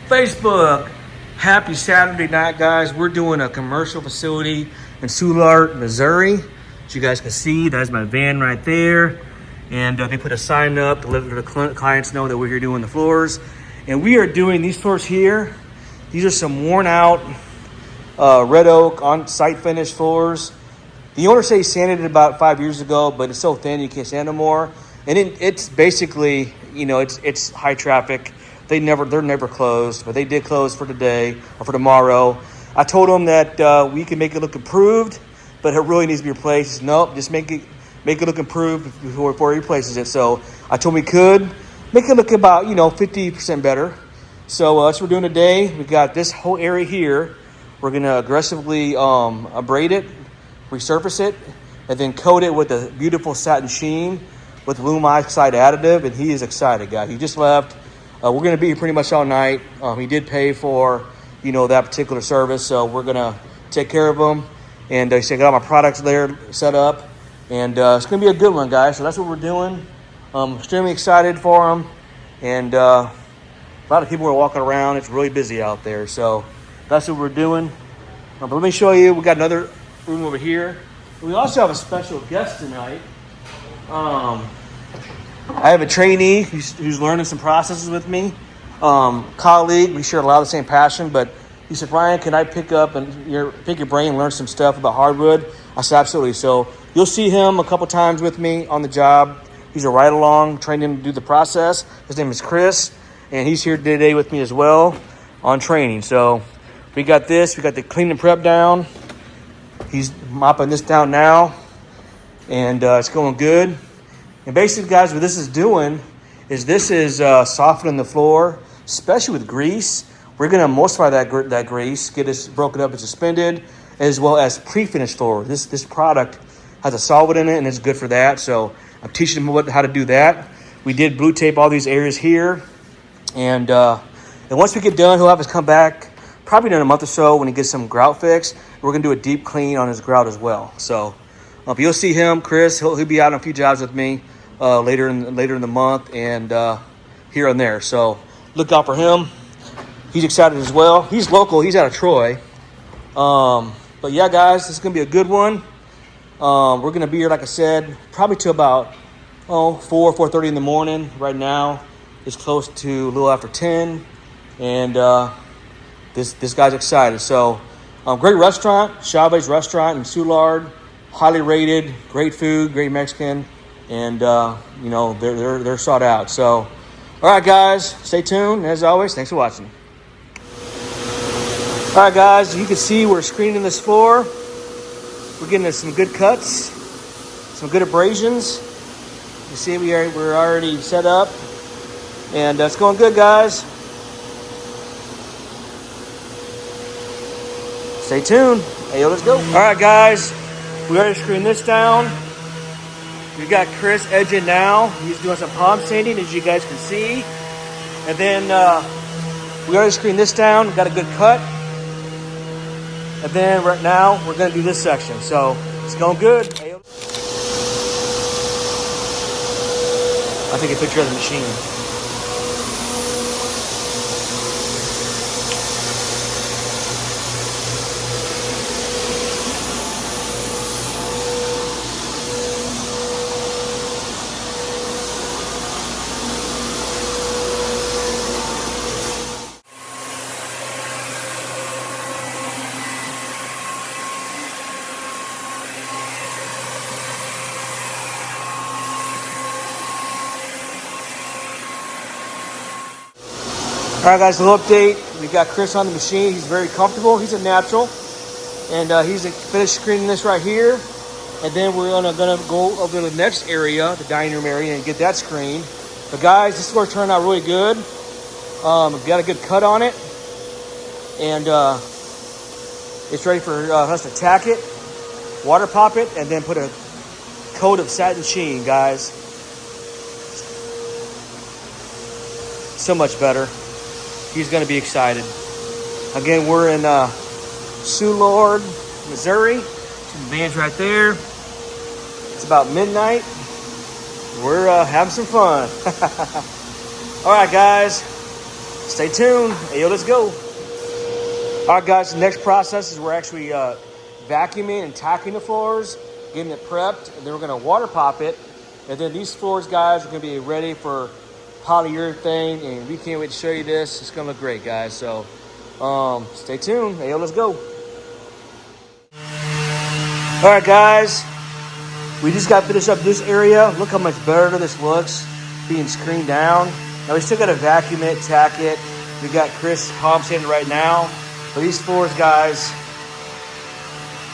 Facebook. Happy Saturday night, guys. We're doing a commercial facility in Soulard, Missouri. As you guys can see, that's my van right there. And they put a sign up to let the clients know that we're here doing the floors. And we are doing these floors here. These are some worn out red oak on-site finish floors. The owner said he sanded it about 5 years ago, but it's so thin you can't sand no more. And it's basically, you know, it's high traffic. They're never closed, but they did close for today or for tomorrow. I told them that we can make it look improved, but it really needs to be replaced. Nope, just make it look improved before he replaces it. So I told him we could make it look about 50% better. So that's what we're doing today. We got this whole area here. We're gonna aggressively abrade it, resurface it, and then coat it with a beautiful satin sheen with aluminum oxide additive. And he is excited, guys. He just left. We're going to be here pretty much all night. He did pay for, that particular service. So we're going to take care of him. And he said, I got all my products there set up. And it's going to be a good one, guys. So that's what we're doing. Extremely excited for him. And a lot of people are walking around. It's really busy out there. So that's what we're doing. But let me show you. We got another room over here. We also have a special guest tonight. I have a trainee who's learning some processes with me. Colleague, we share a lot of the same passion, but he said, Ryan, can I pick your brain and learn some stuff about hardwood? I said, absolutely. So you'll see him a couple times with me on the job. He's a ride-along, training him to do the process. His name is Chris, and he's here today with me as well on training. So we got this. We got the clean and prep down. He's mopping this down now, and it's going good. And basically, guys, what this is doing is softening the floor, especially with grease. We're going to emulsify that grease, get it broken up and suspended, as well as pre-finished floor. This product has a solvent in it, and it's good for that. So I'm teaching him how to do that. We did blue tape all these areas here. And once we get done, he'll have us come back probably in a month or so when he gets some grout fixed. We're going to do a deep clean on his grout as well. So you'll see him, Chris. He'll be out on a few jobs with me later in the month and here and there. So look out for him. He's excited as well. He's local. He's out of Troy. But yeah, guys, this is going to be a good one. We're going to be here, like I said, probably to about 4:30 in the morning. Right now, it's close to a little after 10. And this guy's excited. So great restaurant, Chava's restaurant in Soulard. Highly rated, great food, great Mexican. And, they're sought out. So, all right, guys, stay tuned. As always, thanks for watching. All right, guys, you can see we're screening this floor. We're getting some good cuts, some good abrasions. You see we're already set up. And it's going good, guys. Stay tuned. Hey, let's go. All right, guys, we already screened this down. We got Chris edging now. He's doing some palm sanding, as you guys can see. And then we already screened this down. Got a good cut. And then right now, we're going to do this section. So it's going good. I'll take a picture of the machine. All right, guys, a little update. We got Chris on the machine. He's very comfortable. He's a natural. And he's finished screening this right here. And then we're gonna go over to the next area, the dining room area, and get that screened. But guys, this floor turned out really good. We've got a good cut on it. And it's ready for us to tack it, water pop it, and then put a coat of satin sheen, guys. So much better. He's going to be excited. Again, we're in Soulard, Missouri. Some vans right there. It's about midnight. We're having some fun. All right, guys. Stay tuned. Hey, yo, let's go. All right, guys, the next process is we're actually vacuuming and tacking the floors, getting it prepped, and then we're going to water pop it. And then these floors, guys, are going to be ready for polyurethane, and we can't wait to show you this. It's going to look great, guys. So stay tuned. Hey, yo, let's go. All right, guys, we just got finished up this area. Look how much better this looks being screened down. Now we still got to vacuum it, tack it. We got Chris palm sanding right now. But these floors, guys,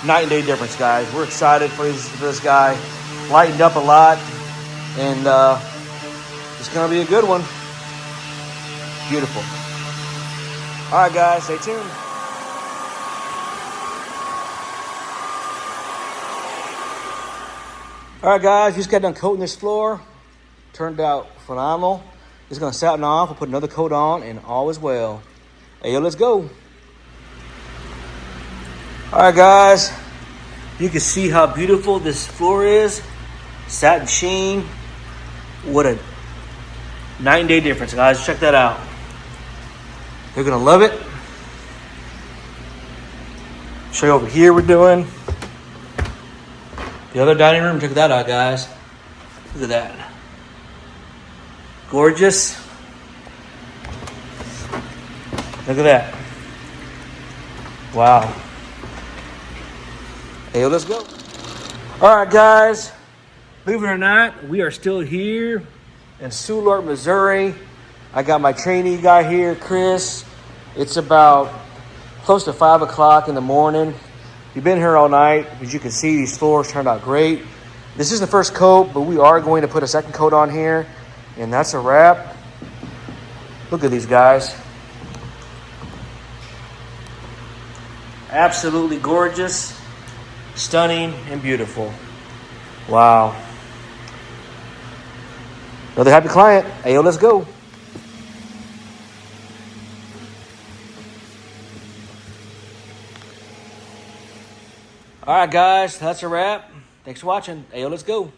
night and day difference, guys. We're excited for this guy. Lightened up a lot, and it's gonna be a good one. Beautiful. All right, guys, stay tuned. All right, guys, just got done coating this floor. Turned out phenomenal. Just gonna satin off. We'll put another coat on, and all is well. Hey, yo, let's go. All right, guys, you can see how beautiful this floor is. Satin sheen. What a night and day difference, guys. Check that out. You're gonna love it. Show you over here we're doing. The other dining room, check that out, guys. Look at that. Gorgeous. Look at that. Wow. Hey, let's go. All right, guys. Believe it or not, we are still here in Soulard, Missouri. I got my trainee guy here, Chris. It's about close to 5 o'clock in the morning. We've been here all night. As you can see, these floors turned out great. This is the first coat, but we are going to put a second coat on here, and that's a wrap. Look at these guys. Absolutely gorgeous, stunning, and beautiful. Wow. Another happy client. Hey, yo, let's go. All right, guys, that's a wrap. Thanks for watching. Hey, yo, let's go.